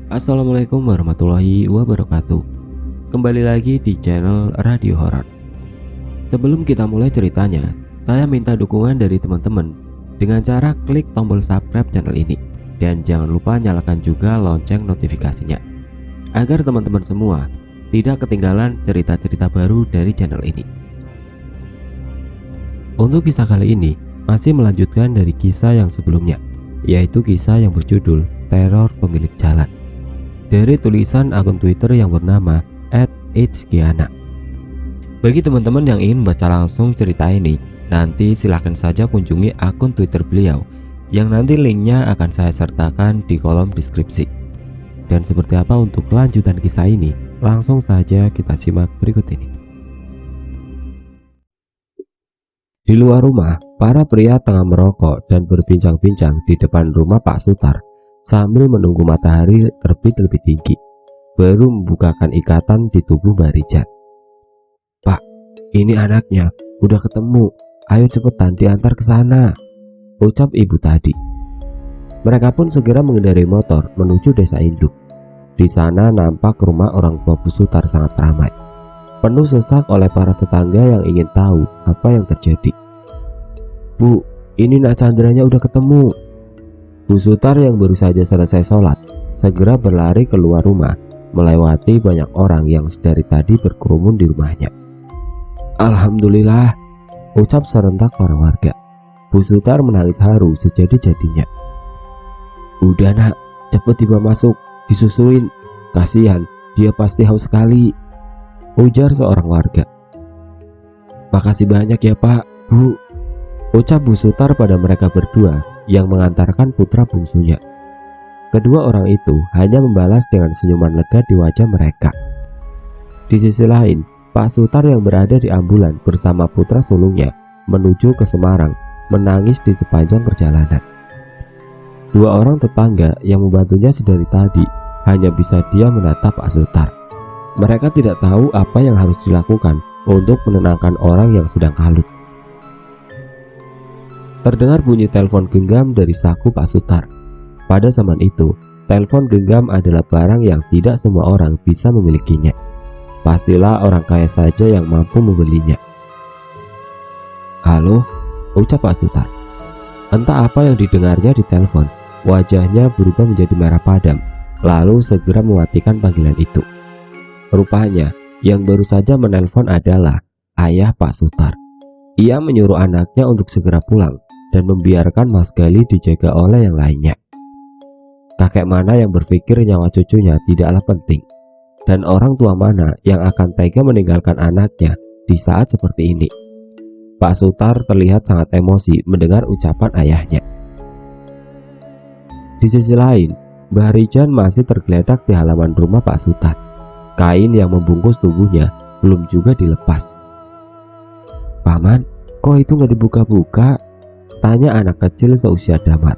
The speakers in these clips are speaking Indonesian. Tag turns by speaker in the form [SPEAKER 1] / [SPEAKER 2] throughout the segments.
[SPEAKER 1] Assalamualaikum warahmatullahi wabarakatuh. Kembali lagi di channel Radio Horor. Sebelum kita mulai ceritanya, saya minta dukungan dari teman-teman dengan cara klik tombol subscribe channel ini. Dan jangan lupa nyalakan juga lonceng notifikasinya, agar teman-teman semua tidak ketinggalan cerita-cerita baru dari channel ini. Untuk kisah kali ini masih melanjutkan dari kisah yang sebelumnya, yaitu kisah yang berjudul Teror Pemilik Jalan, dari tulisan akun Twitter yang bernama @hgiana. Bagi teman-teman yang ingin baca langsung cerita ini, nanti silahkan saja kunjungi akun Twitter beliau, yang nanti linknya akan saya sertakan di kolom deskripsi. Dan seperti apa untuk kelanjutan kisah ini, langsung saja kita simak berikut ini. Di luar rumah, para pria tengah merokok dan berbincang-bincang di depan rumah Pak Sutar sambil menunggu matahari terbit lebih tinggi, baru membukakan ikatan di tubuh Mbak Rijan. "Pak, ini anaknya, udah ketemu. Ayo cepetan diantar ke sana," ucap ibu tadi. Mereka pun segera mengendarai motor menuju desa induk. Di sana nampak rumah orang tua Bu Sutar sangat ramai, penuh sesak oleh para tetangga yang ingin tahu apa yang terjadi. "Bu, ini Nak Chandranya udah ketemu." Bu Sutar yang baru saja selesai sholat segera berlari keluar rumah, melewati banyak orang yang sedari tadi berkerumun di rumahnya. "Alhamdulillah," ucap serentak para warga. Bu Sutar menangis haru sejadi-jadinya. "Udah Nak, cepet dibawa masuk, disusuin. Kasihan, dia pasti haus sekali," ujar seorang warga. "Makasih banyak ya Pak, Bu," ucap Bu Sutar pada mereka berdua yang mengantarkan putra bungsunya. Kedua orang itu hanya membalas dengan senyuman lega di wajah mereka. Di sisi lain, Pak Sutar yang berada di ambulan bersama putra sulungnya menuju ke Semarang menangis di sepanjang perjalanan. Dua orang tetangga yang membantunya sedari tadi hanya bisa diam menatap Pak Sutar. Mereka tidak tahu apa yang harus dilakukan untuk menenangkan orang yang sedang kalut. Terdengar bunyi telepon genggam dari saku Pak Sutar. Pada zaman itu, telepon genggam adalah barang yang tidak semua orang bisa memilikinya. Pastilah orang kaya saja yang mampu membelinya. "Halo," ucap Pak Sutar. Entah apa yang didengarnya di telepon, wajahnya berubah menjadi merah padam, lalu segera mematikan panggilan itu. Rupanya, yang baru saja menelpon adalah ayah Pak Sutar. Ia menyuruh anaknya untuk segera pulang dan membiarkan Mas Gali dijaga oleh yang lainnya. Kakek mana yang berpikir nyawa cucunya tidaklah penting, dan orang tua mana yang akan tega meninggalkan anaknya di saat seperti ini. Pak Sutar terlihat sangat emosi mendengar ucapan ayahnya. Di sisi lain, Mbah Rijan masih tergeletak di halaman rumah Pak Sutar. Kain yang membungkus tubuhnya belum juga dilepas. "Paman, kok itu nggak dibuka-buka?" tanya anak kecil seusia Damar.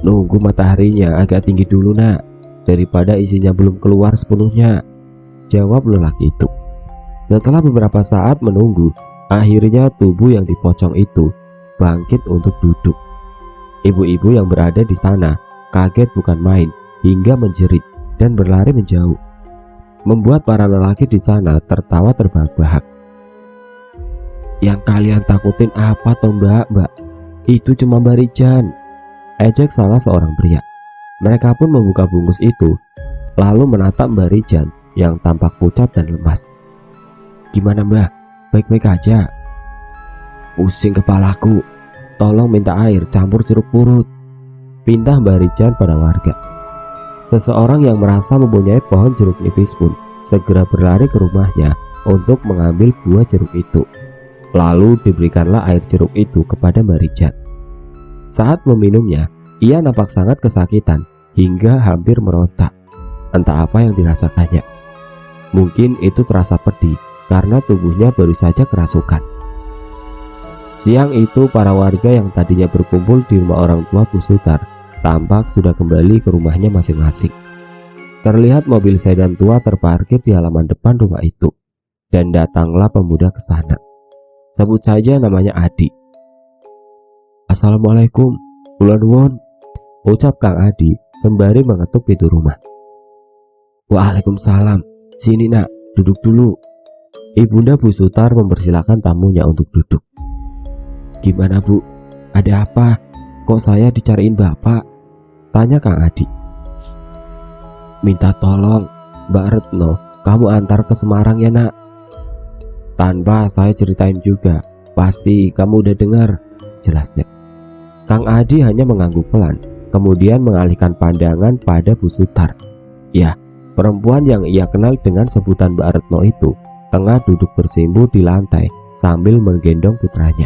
[SPEAKER 1] "Nunggu mataharinya agak tinggi dulu Nak, daripada isinya belum keluar sepenuhnya," jawab lelaki itu. Setelah beberapa saat menunggu, akhirnya tubuh yang dipocong itu bangkit untuk duduk. Ibu-ibu yang berada di sana kaget bukan main hingga menjerit dan berlari menjauh, membuat para lelaki di sana tertawa terbahak-bahak. "Yang kalian takutin apa toh Mbak? Itu cuma Mbak Rijan," ejek salah seorang pria. Mereka pun membuka bungkus itu, lalu menatap Mbak Rijan yang tampak pucat dan lemas. "Gimana Mbak? Baik-baik aja?" "Pusing kepalaku, tolong minta air campur jeruk purut," pinta Mbak Rijan pada warga. Seseorang yang merasa mempunyai pohon jeruk nipis pun segera berlari ke rumahnya untuk mengambil buah jeruk itu. Lalu diberikanlah air jeruk itu kepada Mbak Rijan. Saat meminumnya, ia nampak sangat kesakitan hingga hampir merontak. Entah apa yang dirasakannya. Mungkin itu terasa pedih karena tubuhnya baru saja kerasukan. Siang itu, para warga yang tadinya berkumpul di rumah orang tua Bu Sutar tampak sudah kembali ke rumahnya masing-masing. Terlihat mobil sedan tua terparkir di halaman depan rumah itu, dan datanglah pemuda ke sana. Sebut saja namanya Adi. "Assalamualaikum, kula nuwun," ucap Kang Adi sembari mengetuk pintu rumah. Waalaikumsalam. Sini nak, duduk dulu. Ibunda Bu Sutar mempersilahkan tamunya untuk duduk. Gimana Bu? Ada apa? Kok saya dicariin Bapak? Tanya Kang Adi. Minta tolong, Mbak Retno, kamu antar ke Semarang ya nak. Tanpa saya ceritain juga, pasti kamu udah dengar, jelasnya. Kang Adi hanya mengangguk pelan, kemudian mengalihkan pandangan pada Bu Sutar. Ya, perempuan yang ia kenal dengan sebutan Mbak Retno itu tengah duduk bersimpuh di lantai sambil menggendong putranya.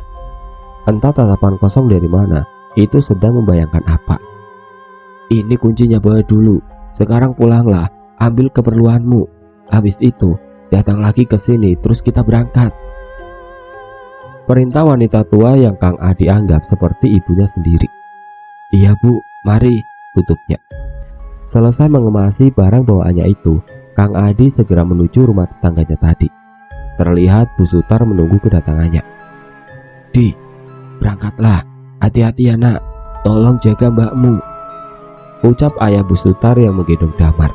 [SPEAKER 1] Entah tatapan kosong dari mana, itu sedang membayangkan apa. Ini kuncinya bawa dulu, sekarang pulanglah, ambil keperluanmu. Habis itu, datang lagi ke sini, terus kita berangkat. Perintah wanita tua yang Kang Adi anggap seperti ibunya sendiri. Iya Bu, mari, tutupnya. Selesai mengemasi barang bawaannya itu, Kang Adi segera menuju rumah tetangganya tadi. Terlihat Bu Sutar menunggu kedatangannya. Di, berangkatlah, hati-hati ya nak, tolong jaga mbakmu, ucap ayah Bu Sutar yang menggendong Damar.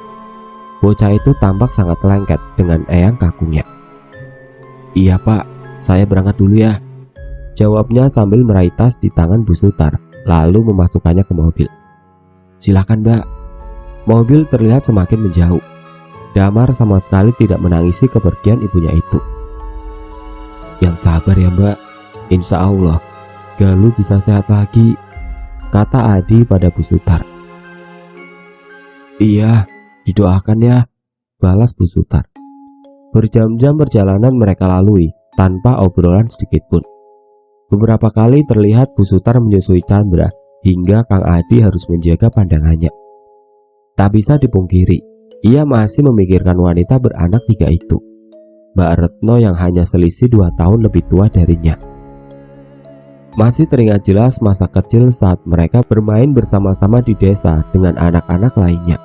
[SPEAKER 1] Bocah itu tampak sangat lengket dengan eyang kakunya. Iya Pak, saya berangkat dulu ya, jawabnya sambil meraih tas di tangan Bu Sutar, lalu memasukkannya ke mobil. Silakan Mbak. Mobil terlihat semakin menjauh. Damar sama sekali tidak menangisi kepergian ibunya itu. Yang sabar ya Mbak, insya Allah Galuh bisa sehat lagi, kata Adi pada Bu Sutar. Iya, didoakan ya, balas Bu Sutar. Berjam-jam perjalanan mereka lalui tanpa obrolan sedikit pun. Beberapa kali terlihat Bu Sutar menyusui Chandra hingga Kang Adi harus menjaga pandangannya. Tak bisa dipungkiri, ia masih memikirkan wanita beranak 3 itu, Mbak Retno yang hanya selisih 2 tahun lebih tua darinya. Masih teringat jelas masa kecil saat mereka bermain bersama-sama di desa dengan anak-anak lainnya.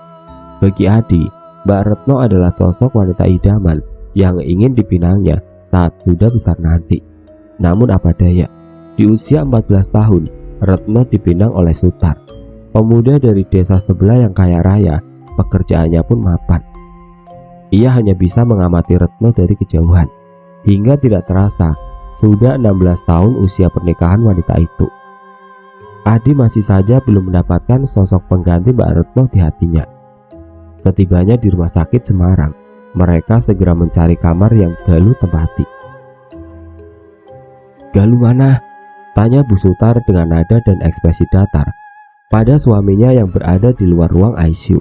[SPEAKER 1] Bagi Adi, Mbak Retno adalah sosok wanita idaman yang ingin dipinangnya saat sudah besar nanti. Namun apa daya, di usia 14 tahun, Retno dipinang oleh Sutar, pemuda dari desa sebelah yang kaya raya, pekerjaannya pun mapan. Ia hanya bisa mengamati Retno dari kejauhan, hingga tidak terasa sudah 16 tahun usia pernikahan wanita itu. Adi masih saja belum mendapatkan sosok pengganti Mbak Retno di hatinya. Setibanya di rumah sakit Semarang, mereka segera mencari kamar yang Galuh tempati. Galuh mana? Tanya Bu Sutar dengan nada dan ekspresi datar pada suaminya yang berada di luar ruang ICU.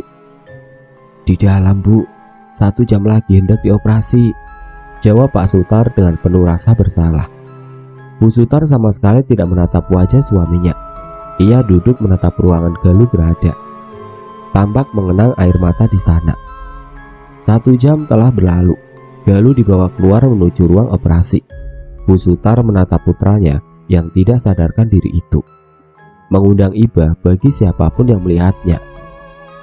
[SPEAKER 1] Di dalam Bu, 1 jam lagi hendak dioperasi, jawab Pak Sutar dengan penuh rasa bersalah. Bu Sutar sama sekali tidak menatap wajah suaminya. Ia duduk menatap ruangan Galuh berada, tampak mengenang air mata di sana. 1 jam telah berlalu. Galuh dibawa keluar menuju ruang operasi. Bu Sutar menatap putranya yang tidak sadarkan diri itu, mengundang iba bagi siapapun yang melihatnya.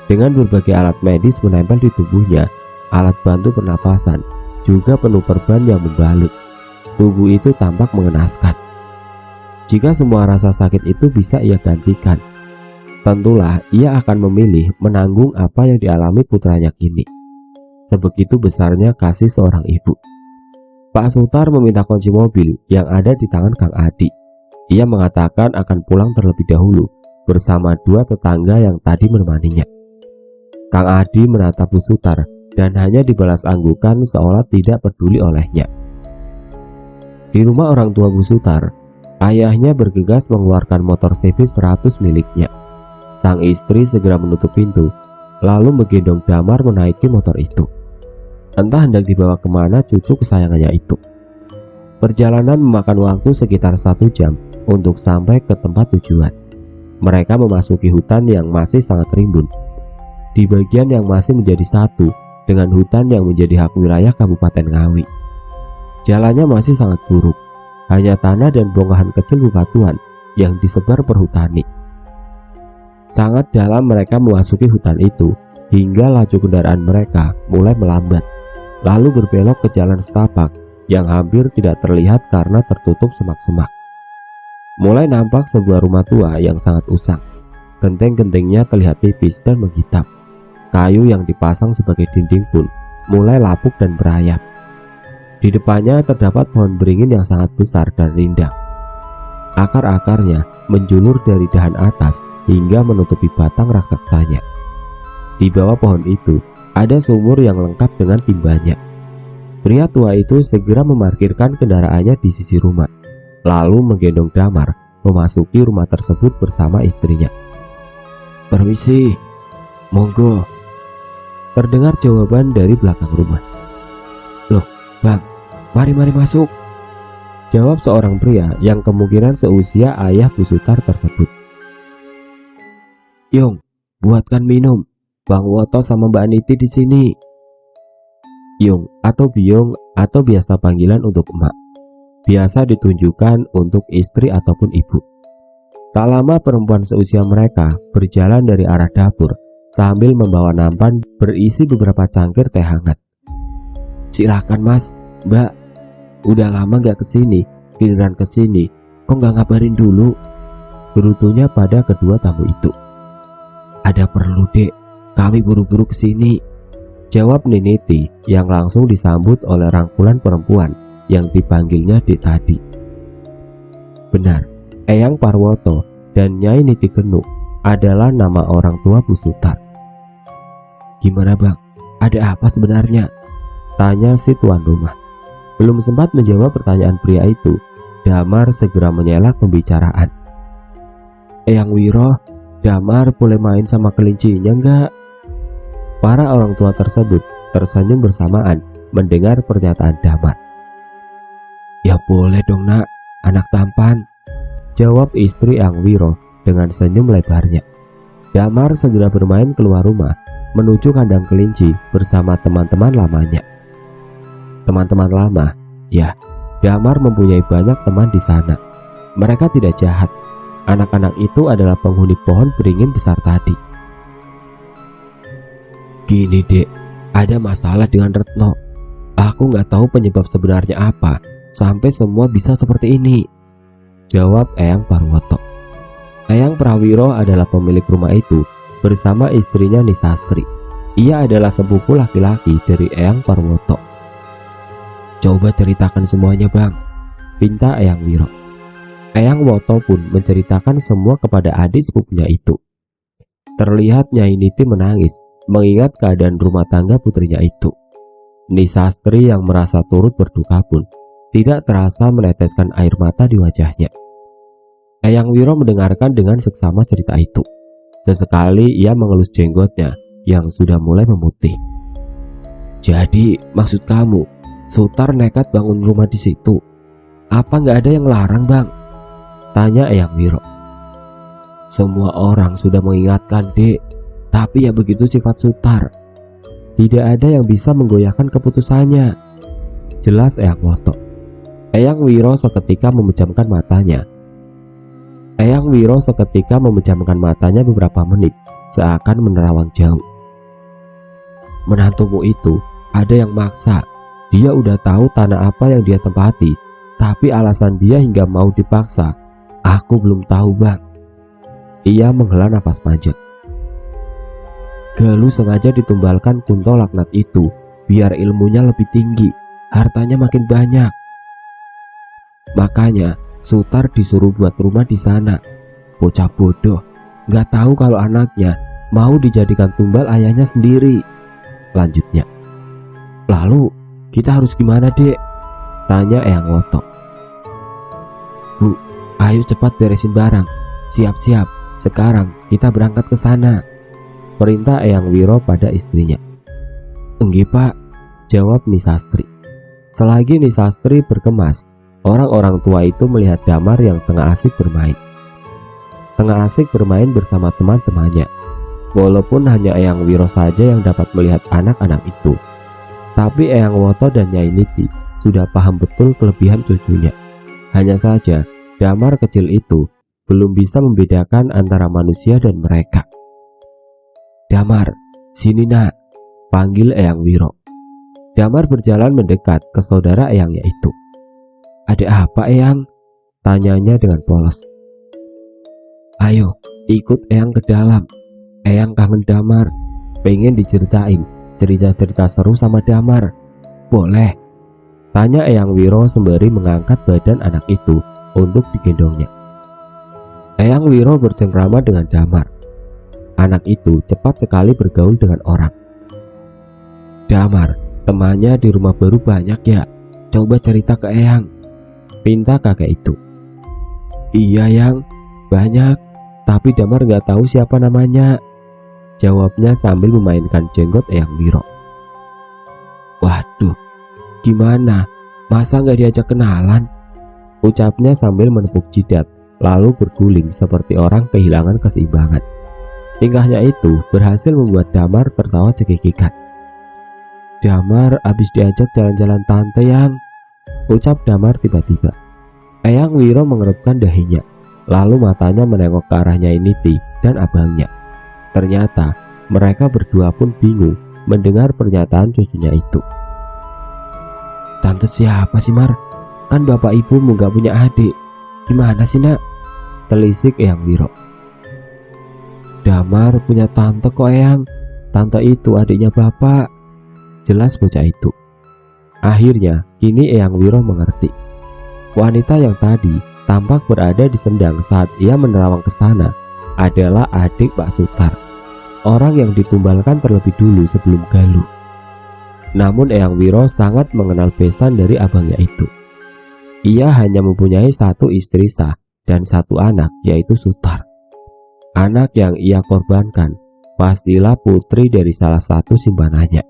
[SPEAKER 1] Dengan berbagai alat medis menempel di tubuhnya, alat bantu pernapasan, juga penuh perban yang membalut. Tubuh itu tampak mengenaskan. Jika semua rasa sakit itu bisa ia gantikan, tentulah ia akan memilih menanggung apa yang dialami putranya kini. Sebegitu besarnya kasih seorang ibu. Pak Sutar meminta kunci mobil yang ada di tangan Kang Adi. Ia mengatakan akan pulang terlebih dahulu bersama 2 tetangga yang tadi menemaninya. Kang Adi menatap Bu Sutar dan hanya dibalas anggukan seolah tidak peduli olehnya. Di rumah orang tua Bu Sutar, ayahnya bergegas mengeluarkan motor CB 100 miliknya. Sang istri segera menutup pintu, lalu menggendong Damar menaiki motor itu. Entah hendak dibawa kemana cucu kesayangannya itu. Perjalanan memakan waktu sekitar 1 jam untuk sampai ke tempat tujuan. Mereka memasuki hutan yang masih sangat rimbun, di bagian yang masih menjadi satu dengan hutan yang menjadi hak wilayah Kabupaten Ngawi. Jalannya masih sangat buruk, hanya tanah dan bongkahan kecil bebatuan yang disebar perhutani. Sangat dalam mereka memasuki hutan itu, hingga laju kendaraan mereka mulai melambat, lalu berbelok ke jalan setapak yang hampir tidak terlihat karena tertutup semak-semak. Mulai nampak sebuah rumah tua yang sangat usang. Genteng-gentengnya terlihat tipis dan menghitam. Kayu yang dipasang sebagai dinding pun mulai lapuk dan berayap. Di depannya terdapat pohon beringin yang sangat besar dan rindang. Akar-akarnya menjulur dari dahan atas hingga menutupi batang raksasanya. Di bawah pohon itu ada sumur yang lengkap dengan timbanya. Pria tua itu segera memarkirkan kendaraannya di sisi rumah, lalu menggendong Damar memasuki rumah tersebut bersama istrinya. "Permisi, monggo," terdengar jawaban dari belakang rumah. "Loh, Bang, mari masuk," jawab seorang pria yang kemungkinan seusia ayah Bu Sutar tersebut. "Yong, buatkan minum. Bang Woto sama Mbak Niti di sini." Yung atau Biong atau biasa panggilan untuk emak, biasa ditunjukkan untuk istri ataupun ibu. Tak lama perempuan seusia mereka berjalan dari arah dapur sambil membawa nampan berisi beberapa cangkir teh hangat. "Silakan Mas, Mbak. Udah lama gak kesini, giliran kesini kok gak ngabarin dulu?" gerutunya pada kedua tamu itu. "Ada perlu, Dek, kami buru-buru kesini," jawab Niniti yang langsung disambut oleh rangkulan perempuan yang dipanggilnya Dek tadi. Benar, Eyang Parwoto dan Nyai Niti Genuk adalah nama orang tua Bu Sutar. "Gimana Bang, ada apa sebenarnya?" tanya si tuan rumah. Belum sempat menjawab pertanyaan pria itu, Damar segera menyelak pembicaraan. "Eyang Wiro, Damar boleh main sama kelincinya enggak?" Para orang tua tersebut tersenyum bersamaan mendengar pernyataan Damar. "Ya boleh dong nak, anak tampan," jawab istri Eyang Wiro dengan senyum lebarnya. Damar segera bermain keluar rumah menuju kandang kelinci bersama teman-teman lamanya. Teman-teman lama, ya, Damar mempunyai banyak teman di sana. Mereka tidak jahat. Anak-anak itu adalah penghuni pohon beringin besar tadi. "Gini Dek, ada masalah dengan Retno. Aku nggak tahu penyebab sebenarnya apa sampai semua bisa seperti ini," jawab Eyang Parwoto. Eyang Prawiro adalah pemilik rumah itu bersama istrinya Nisastri. Ia adalah sepupu laki-laki dari Eyang Parwoto. "Coba ceritakan semuanya Bang," pinta Eyang Wiro. Eyang Woto pun menceritakan semua kepada adik sepupunya itu. Terlihat Nyai Niti menangis mengingat keadaan rumah tangga putrinya itu. Nisastri yang merasa turut berduka pun tidak terasa meneteskan air mata di wajahnya. Eyang Wiro mendengarkan dengan seksama cerita itu. Sesekali ia mengelus jenggotnya yang sudah mulai memutih. "Jadi maksud kamu, Sutar nekat bangun rumah di situ? Apa nggak ada yang larang Bang?" tanya Eyang Wiro. "Semua orang sudah mengingatkan Dek, tapi ya begitu sifat Sutar. Tidak ada yang bisa menggoyahkan keputusannya," jelas Eyang Woto. Eyang Wiro seketika memejamkan matanya. Beberapa menit seakan menerawang jauh. "Menantumu itu ada yang maksa. Dia udah tahu tanah apa yang dia tempati, tapi alasan dia hingga mau dipaksa, aku belum tahu Bang." Ia menghela nafas panjang. "Galuh sengaja ditumbalkan Kunto Laknat itu biar ilmunya lebih tinggi, hartanya makin banyak. Makanya Sutar disuruh buat rumah di sana. Bocah bodoh, nggak tahu kalau anaknya mau dijadikan tumbal ayahnya sendiri," lanjutnya. "Lalu kita harus gimana Dek?" tanya Eyang Woto. "Bu, ayo cepat beresin barang. Siap-siap, sekarang kita berangkat ke sana," perintah Eyang Wiro pada istrinya. "Enggih Pak," jawab Nisastri. Selagi Nisastri berkemas, orang-orang tua itu melihat Damar yang tengah asik bermain bersama teman-temannya. Walaupun hanya Eyang Wiro saja yang dapat melihat anak-anak itu, tapi Eyang Woto dan Nyai Niti sudah paham betul kelebihan cucunya. Hanya saja Damar kecil itu belum bisa membedakan antara manusia dan mereka. "Damar, sini nak," panggil Eyang Wiro. Damar berjalan mendekat ke saudara Eyangnya itu. "Ada apa Eyang?" tanyanya dengan polos. Ayo, ikut Eyang ke dalam. Eyang kangen Damar. Pengen diceritain cerita-cerita seru sama Damar. Boleh? Tanya Eyang Wiro sembari mengangkat badan anak itu untuk digendongnya. Eyang Wiro bercengkrama dengan Damar. Anak itu cepat sekali bergaul dengan orang. Damar, temannya di rumah baru banyak ya? Coba cerita ke Eyang, pinta kakek itu. Iya Yang, banyak. Tapi Damar gak tahu siapa namanya, jawabnya sambil memainkan jenggot Eyang Wiro. Waduh, gimana? Masa gak diajak kenalan? Ucapnya sambil menepuk jidat, lalu berguling seperti orang kehilangan keseimbangan. Tingkahnya itu berhasil membuat Damar tertawa cekikikan. Damar abis diajak jalan-jalan tante Yang, ucap Damar tiba-tiba. Eyang Wiro mengerutkan dahinya, lalu matanya menengok ke arahnya Niti dan abangnya. Ternyata mereka berdua pun bingung mendengar pernyataan cucunya itu. Tante siapa sih Mar? Kan bapak ibumu gak punya adik. Gimana sih nak? Telisik Eyang Wiro. Damar punya tante kok Eyang. Tante itu adiknya bapak, jelas bocah itu. Akhirnya kini Eyang Wiro mengerti. Wanita yang tadi tampak berada di sendang saat ia menerawang ke sana adalah adik Pak Sutar, orang yang ditumbalkan terlebih dulu sebelum Galuh. Namun Eyang Wiro sangat mengenal besan dari abangnya itu. Ia hanya mempunyai satu istri sah dan satu anak, yaitu Sutar. Anak yang ia korbankan pastilah putri dari salah satu simpanannya.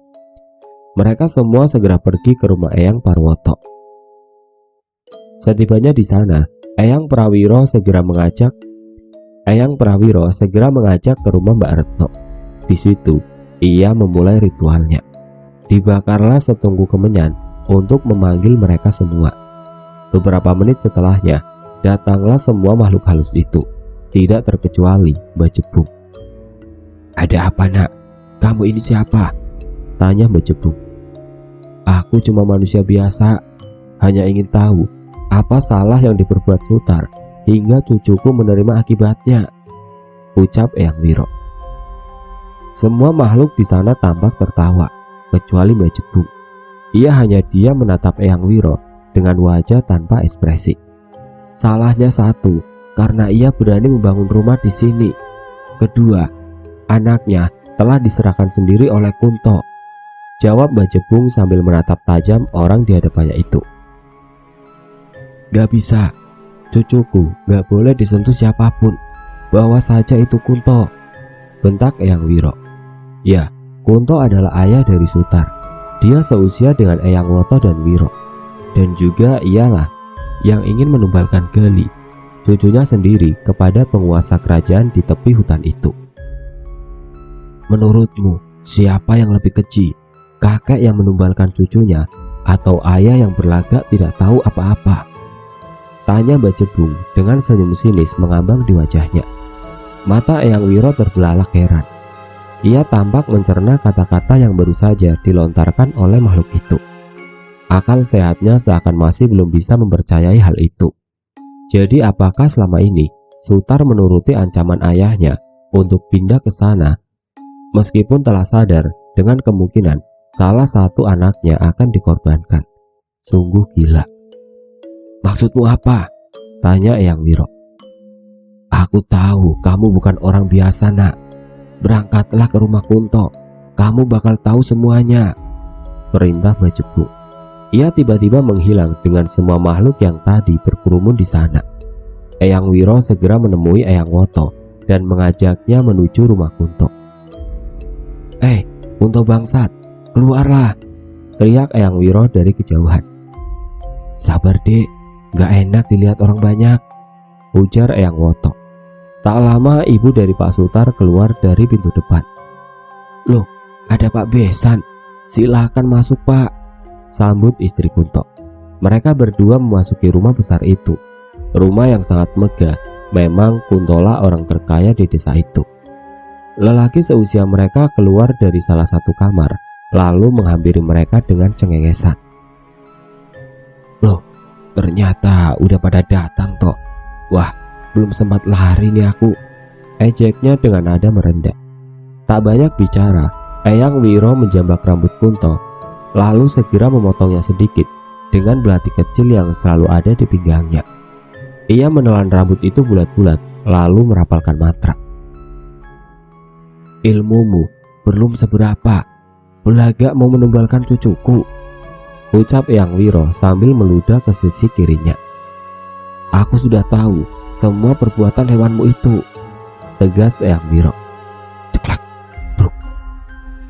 [SPEAKER 1] Mereka semua segera pergi ke rumah Eyang Parwoto. Setibanya di sana, Eyang Prawiro segera mengajak ke rumah Mbak Retno. Di situ, ia memulai ritualnya. Dibakarlah setungku kemenyan untuk memanggil mereka semua. Beberapa menit setelahnya, datanglah semua makhluk halus itu, tidak terkecuali Mbak Jebung. Ada apa nak? Kamu ini siapa? Tanya Mbak Jebung. Aku cuma manusia biasa, hanya ingin tahu apa salah yang diperbuat Sutar hingga cucuku menerima akibatnya, ucap Eyang Wiro. Semua makhluk di sana tampak tertawa, kecuali Mbak Jebung. Ia hanya diam menatap Eyang Wiro dengan wajah tanpa ekspresi. Salahnya satu, karena ia berani membangun rumah di sini. Kedua, anaknya telah diserahkan sendiri oleh Kunto, jawab Mbak Jebung sambil menatap tajam orang di hadapannya itu. Gak bisa, cucuku gak boleh disentuh siapapun, bawa saja itu Kunto, bentak Eyang Wiro. Ya, Kunto adalah ayah dari Sutar. Dia seusia dengan Eyang Woto dan Wiro, dan juga ialah yang ingin menumbalkan Gali, cucunya sendiri, kepada penguasa kerajaan di tepi hutan itu. Menurutmu, siapa yang lebih keji? Kakek yang menumbalkan cucunya atau ayah yang berlagak tidak tahu apa-apa? Tanya Mbak Jebung dengan senyum sinis mengambang di wajahnya. Mata Eyang Wiro terbelalak heran. Ia tampak mencerna kata-kata yang baru saja dilontarkan oleh makhluk itu. Akal sehatnya seakan masih belum bisa mempercayai hal itu. Jadi apakah selama ini Sutar menuruti ancaman ayahnya untuk pindah ke sana, meskipun telah sadar dengan kemungkinan salah satu anaknya akan dikorbankan? Sungguh gila. Maksudmu apa? Tanya Eyang Wiro. Aku tahu kamu bukan orang biasa nak. Berangkatlah ke rumah Kunto. Kamu bakal tahu semuanya, perintah Mbak Jebung. Ia tiba-tiba menghilang dengan semua makhluk yang tadi berkerumun di sana. Eyang Wiro segera menemui Eyang Woto dan mengajaknya menuju rumah Kunto. Kunto bangsat, keluarlah, teriak Eyang Wiro dari kejauhan. Sabar dek, gak enak dilihat orang banyak, ujar Eyang Woto. Tak lama ibu dari Pak Sutar keluar dari pintu depan. Loh, ada Pak Besan, silakan masuk Pak, sambut istri Kunto. Mereka berdua memasuki rumah besar itu. Rumah yang sangat megah. Memang Kuntola orang terkaya di desa itu. Lelaki seusia mereka keluar dari salah satu kamar, lalu menghampiri mereka dengan cengengesan. Loh, ternyata udah pada datang toh. Wah, belum sempat lari nih aku, ejeknya dengan nada merendah. Tak banyak bicara, Eyang Wiro menjambak rambut Kunto, lalu segera memotongnya sedikit dengan belati kecil yang selalu ada di pinggangnya. Ia menelan rambut itu bulat-bulat, lalu merapalkan mantra. Ilmumu belum seberapa, belaga mau menumbalkan cucuku, ucap Eyang Wiro sambil meludah ke sisi kirinya. Aku sudah tahu semua perbuatan hewanmu itu, tegas Eyang Wiro. Ceklak, bruk.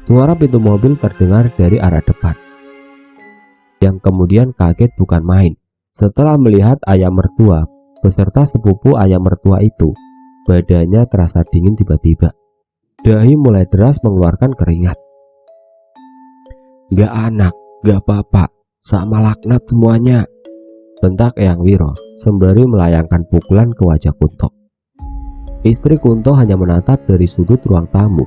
[SPEAKER 1] Suara pintu mobil terdengar dari arah depan. Yang kemudian kaget bukan main setelah melihat ayah mertua beserta sepupu ayah mertua itu. Badannya terasa dingin tiba-tiba. Dahi mulai deras mengeluarkan keringat. Gak anak, gak bapak, sama laknat semuanya, bentak Eyang Wiro sembari melayangkan pukulan ke wajah Kunto. Istri Kunto hanya menatap dari sudut ruang tamu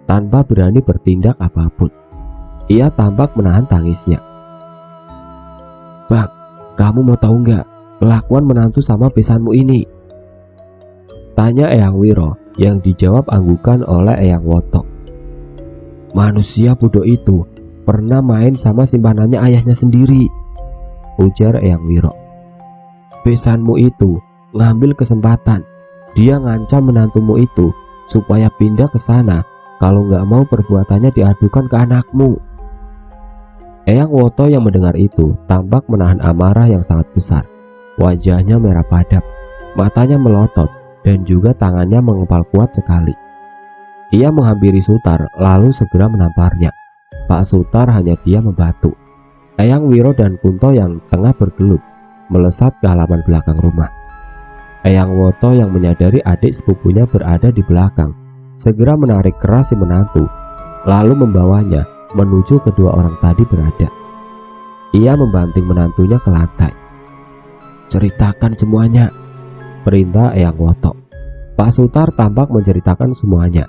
[SPEAKER 1] tanpa berani bertindak apapun. Ia tampak menahan tangisnya. Bang, kamu mau tahu nggak kelakuan menantu sama besanmu ini? Tanya Eyang Wiro yang dijawab anggukan oleh Eyang Woto. Manusia bodoh itu pernah main sama simpanannya ayahnya sendiri, ujar Eyang Wiro. Besanmu itu ngambil kesempatan, dia ngancam menantumu itu supaya pindah ke sana kalau nggak mau perbuatannya diadukan ke anakmu. Eyang Woto yang mendengar itu tampak menahan amarah yang sangat besar. Wajahnya merah padam, matanya melotot, dan juga tangannya mengepal kuat sekali. Ia menghampiri Sutar lalu segera menamparnya. Pak Sutar hanya diam membatu. Eyang Wiro dan Kunto yang tengah bergelut melesat ke halaman belakang rumah. Eyang Woto yang menyadari adik sepupunya berada di belakang segera menarik keras si menantu, lalu membawanya menuju kedua orang tadi berada. Ia membanting menantunya ke lantai. Ceritakan semuanya, perintah Eyang Woto. Pak Sutar tampak menceritakan semuanya.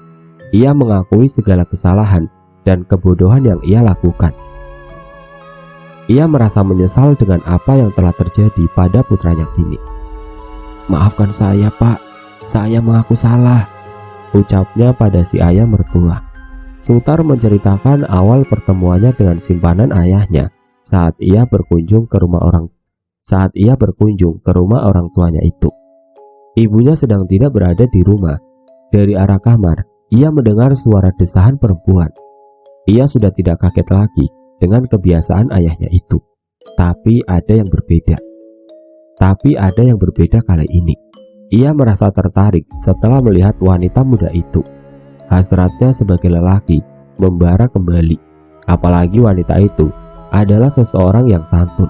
[SPEAKER 1] Ia mengakui segala kesalahan dan kebodohan yang ia lakukan. Ia merasa menyesal dengan apa yang telah terjadi pada putranya kini. Maafkan saya, Pak, saya mengaku salah, ucapnya pada si ayah mertua. Sutar menceritakan awal pertemuannya dengan simpanan ayahnya saat ia berkunjung ke rumah orang tuanya itu. Ibunya sedang tidak berada di rumah. Dari arah kamar, ia mendengar suara desahan perempuan. Ia sudah tidak kaget lagi dengan kebiasaan ayahnya itu. Tapi ada yang berbeda kali ini. Ia merasa tertarik setelah melihat wanita muda itu. Hasratnya sebagai lelaki membara kembali. Apalagi wanita itu adalah seseorang yang santun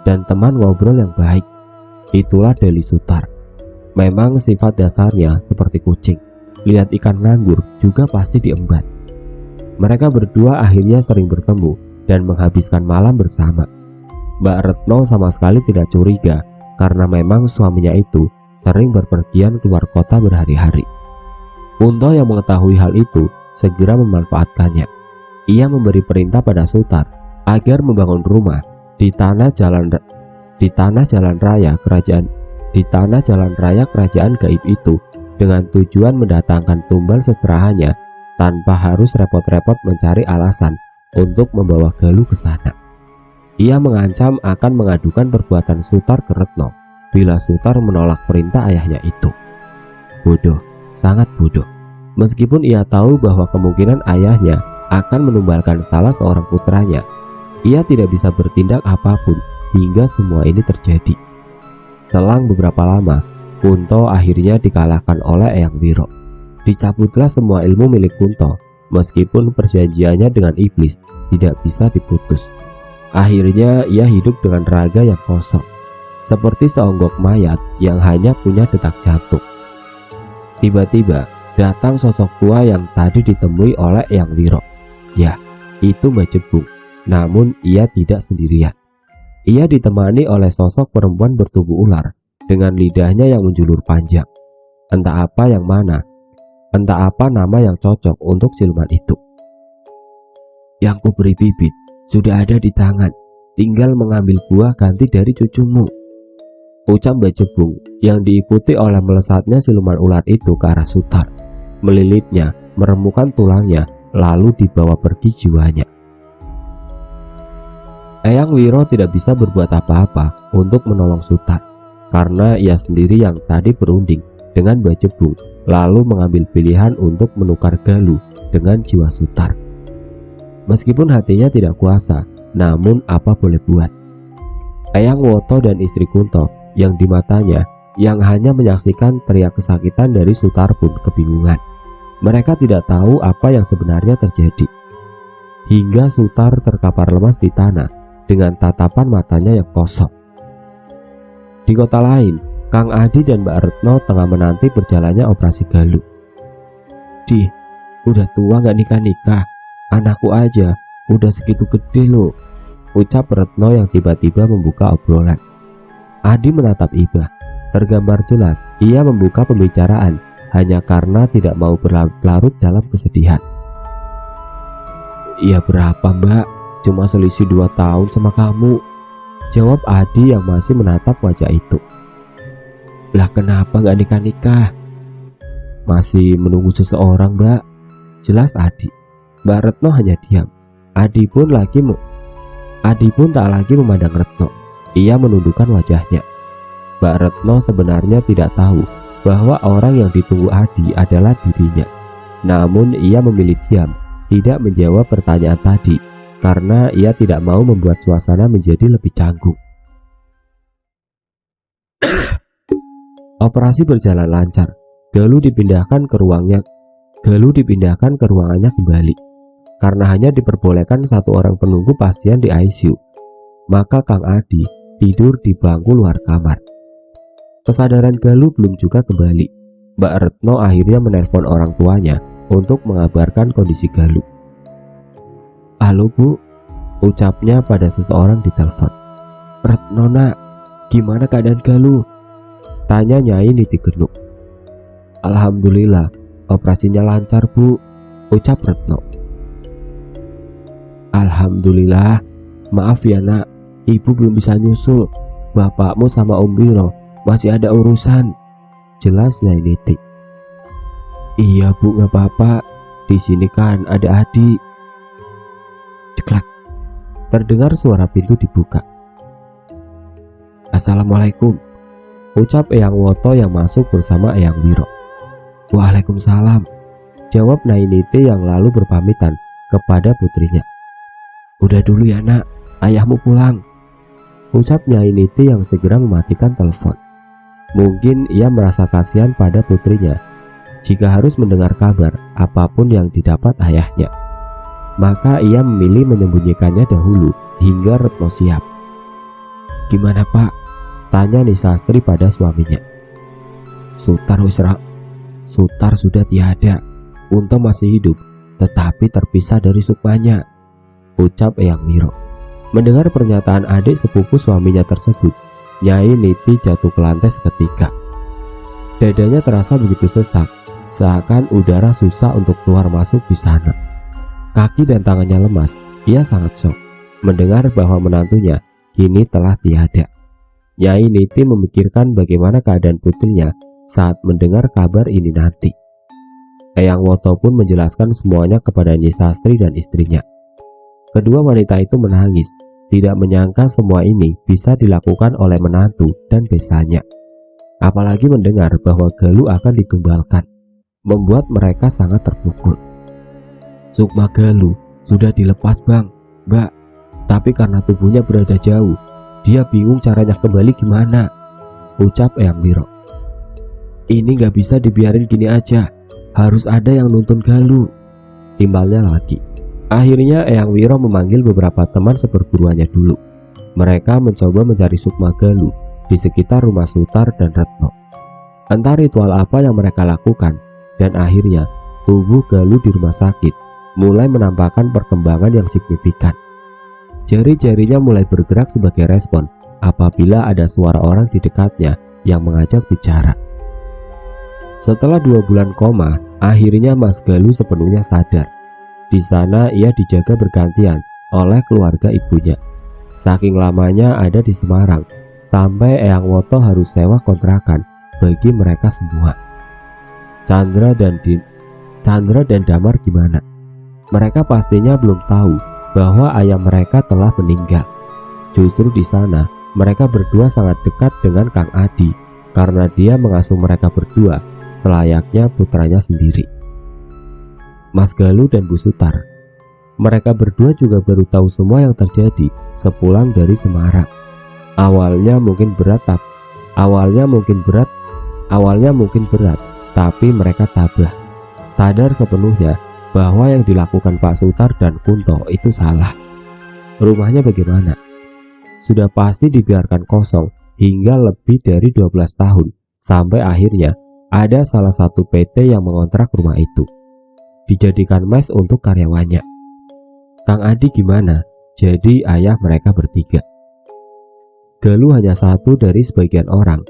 [SPEAKER 1] dan teman ngobrol yang baik. Itulah Deli Sutar. Memang sifat dasarnya seperti kucing. Lihat ikan nganggur juga pasti diembat. Mereka berdua akhirnya sering bertemu dan menghabiskan malam bersama. Mbak Retno sama sekali tidak curiga karena memang suaminya itu sering berpergian keluar kota berhari-hari. Kunto yang mengetahui hal itu segera memanfaatkannya. Ia memberi perintah pada Sutar agar membangun rumah di tanah jalan raya kerajaan gaib itu dengan tujuan mendatangkan tumbal seserahannya tanpa harus repot-repot mencari alasan untuk membawa Galuh ke sana. Ia mengancam akan mengadukan perbuatan Sutar ke Retno bila Sutar menolak perintah ayahnya itu. Bodoh, sangat bodoh. Meskipun ia tahu bahwa kemungkinan ayahnya akan menumbalkan salah seorang putranya, ia tidak bisa bertindak apapun hingga semua ini terjadi. Selang beberapa lama, Kunto akhirnya dikalahkan oleh Eyang Wiro. Dicabutlah semua ilmu milik Kunto, meskipun perjanjiannya dengan iblis tidak bisa diputus. Akhirnya ia hidup dengan raga yang kosong, seperti seonggok mayat yang hanya punya detak jantung. Tiba-tiba datang sosok tua yang tadi ditemui oleh Eyang Wiro. Ya, itu Mbah Jebung. Namun ia tidak sendirian. Ia ditemani oleh sosok perempuan bertubuh ular dengan lidahnya yang menjulur panjang. Entah apa nama yang cocok untuk siluman itu. Yang kuberi bibit sudah ada di tangan, tinggal mengambil buah ganti dari cucumu, ucap Mbak Jebung yang diikuti oleh melesatnya siluman ular itu ke arah Sutar, melilitnya, meremukkan tulangnya, lalu dibawa pergi jiwanya. Eyang Wiro tidak bisa berbuat apa-apa untuk menolong Sutar, karena ia sendiri yang tadi berunding dengan Mbak Jebung, lalu mengambil pilihan untuk menukar Galuh dengan jiwa Sutar. Meskipun hatinya tidak kuasa, namun apa boleh buat. Eyang Woto dan istri Kunto yang di matanya yang hanya menyaksikan teriak kesakitan dari Sutar pun kebingungan. Mereka tidak tahu apa yang sebenarnya terjadi. Hingga Sutar terkapar lemas di tanah dengan tatapan matanya yang kosong. Di kota lain, Kang Adi dan Mbak Retno tengah menanti berjalannya operasi Galuh. "Di, udah tua gak nikah-nikah? Anakku aja udah segitu gede loh," ucap Retno yang tiba-tiba membuka obrolan. Adi menatap Ibah. Tergambar jelas ia membuka pembicaraan hanya karena tidak mau berlarut-larut dalam kesedihan. "Iya berapa mbak? Cuma selisih 2 tahun sama kamu," jawab Adi yang masih menatap wajah itu. "Lah kenapa gak nikah-nikah?" "Masih menunggu seseorang mbak," jelas Adi. Mbak Retno hanya diam. Adi pun tak lagi memandang Retno. Ia menundukkan wajahnya. Mbak Retno sebenarnya tidak tahu bahwa orang yang ditunggu Adi adalah dirinya. Namun ia memilih diam, tidak menjawab pertanyaan tadi, karena ia tidak mau membuat suasana menjadi lebih canggung. Operasi berjalan lancar. Galuh dipindahkan ke ruangannya kembali. Karena hanya diperbolehkan 1 orang penunggu pasien di ICU, maka Kang Adi tidur di bangku luar kamar. Kesadaran Galuh belum juga kembali. Mbak Retno akhirnya menelpon orang tuanya untuk mengabarkan kondisi Galuh. "Halo Bu," ucapnya pada seseorang di telepon. "Retno nak, gimana keadaan Galuh?" tanya Nyai Niti Genuk. "Alhamdulillah, operasinya lancar Bu," ucap Retno. "Alhamdulillah, maaf ya nak, ibu belum bisa nyusul. Bapakmu sama Om Wiro masih ada urusan," jelas Nyai Niti. "Iya Bu, gak apa-apa. Di sini kan ada Adi." Ceklak, terdengar suara pintu dibuka. "Assalamualaikum," ucap Eyang Woto yang masuk bersama Eyang Wiro. "Waalaikumsalam," jawab Nyai Niti yang lalu berpamitan kepada putrinya. "Udah dulu ya nak, ayahmu pulang," ucap Nyai Niti yang segera mematikan telepon. Mungkin ia merasa kasihan pada putrinya jika harus mendengar kabar apapun yang didapat ayahnya. Maka ia memilih menyembunyikannya dahulu hingga Retno siap. "Gimana Pak?" tanya Nisastri pada suaminya. Sutar sudah tiada. Untung masih hidup, tetapi terpisah dari sukmanya," ucap Eyang Wiro. Mendengar pernyataan adik sepupu suaminya tersebut, Nyai Niti jatuh ke lantai seketika. Dadanya terasa begitu sesak, seakan udara susah untuk keluar masuk di sana. Kaki dan tangannya lemas. Ia sangat shock mendengar bahwa menantunya kini telah tiada. Nyai Niti memikirkan bagaimana keadaan putrinya saat mendengar kabar ini nanti. Eyang Woto pun menjelaskan semuanya kepada Nyi Sastri dan istrinya. Kedua wanita itu menangis, tidak menyangka semua ini bisa dilakukan oleh menantu dan besannya. Apalagi mendengar bahwa Galuh akan ditumbalkan, membuat mereka sangat terpukul. "Sukma Galuh sudah dilepas bang, mbak, tapi karena tubuhnya berada jauh, dia bingung caranya kembali gimana," ucap Eyang Wiro. "Ini gak bisa dibiarin gini aja, harus ada yang nuntun Galuh," timbalnya lagi. Akhirnya Eyang Wiro memanggil beberapa teman seperguruannya dulu. Mereka mencoba mencari Sukma Galuh di sekitar rumah Sutar dan Retno. Entah ritual apa yang mereka lakukan, dan akhirnya tubuh Galuh di rumah sakit mulai menampakkan perkembangan yang signifikan. Jari-jarinya mulai bergerak sebagai respon apabila ada suara orang di dekatnya yang mengajak bicara. Setelah 2 bulan koma, akhirnya Mas Galuh sepenuhnya sadar. Di sana ia dijaga bergantian oleh keluarga ibunya. Saking lamanya ada di Semarang, sampai Eyang Woto harus sewa kontrakan bagi mereka semua. Chandra dan Damar gimana? Mereka pastinya belum tahu bahwa ayah mereka telah meninggal. Justru di sana mereka berdua sangat dekat dengan Kang Adi karena dia mengasuh mereka berdua selayaknya putranya sendiri. Mas Galuh dan Bu Sutar, mereka berdua juga baru tahu semua yang terjadi sepulang dari Semarang. Awalnya mungkin berat, tapi mereka tabah, sadar sepenuhnya bahwa yang dilakukan Pak Sutar dan Kunto itu salah. Rumahnya bagaimana? Sudah pasti dibiarkan kosong hingga lebih dari 12 tahun, sampai akhirnya ada salah satu PT yang mengontrak rumah itu, dijadikan mes untuk karyawannya. Kang Adi gimana? Jadi ayah mereka bertiga. Galuh hanya satu dari sebagian orang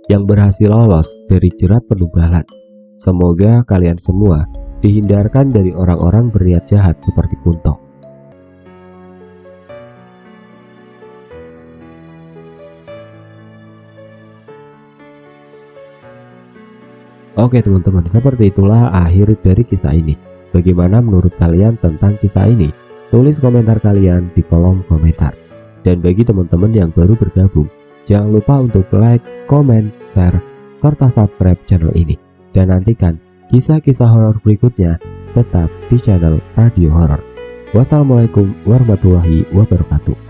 [SPEAKER 1] yang berhasil lolos dari jerat penugalan. Semoga kalian semua dihindarkan dari orang-orang berniat jahat seperti Kunto. Oke teman-teman, seperti itulah akhir dari kisah ini. Bagaimana menurut kalian tentang kisah ini? Tulis komentar kalian di kolom komentar. Dan bagi teman-teman yang baru bergabung, jangan lupa untuk like, komen, share, serta subscribe channel ini. Dan nantikan kisah-kisah horor berikutnya tetap di channel Radio Horor. Wassalamualaikum warahmatullahi wabarakatuh.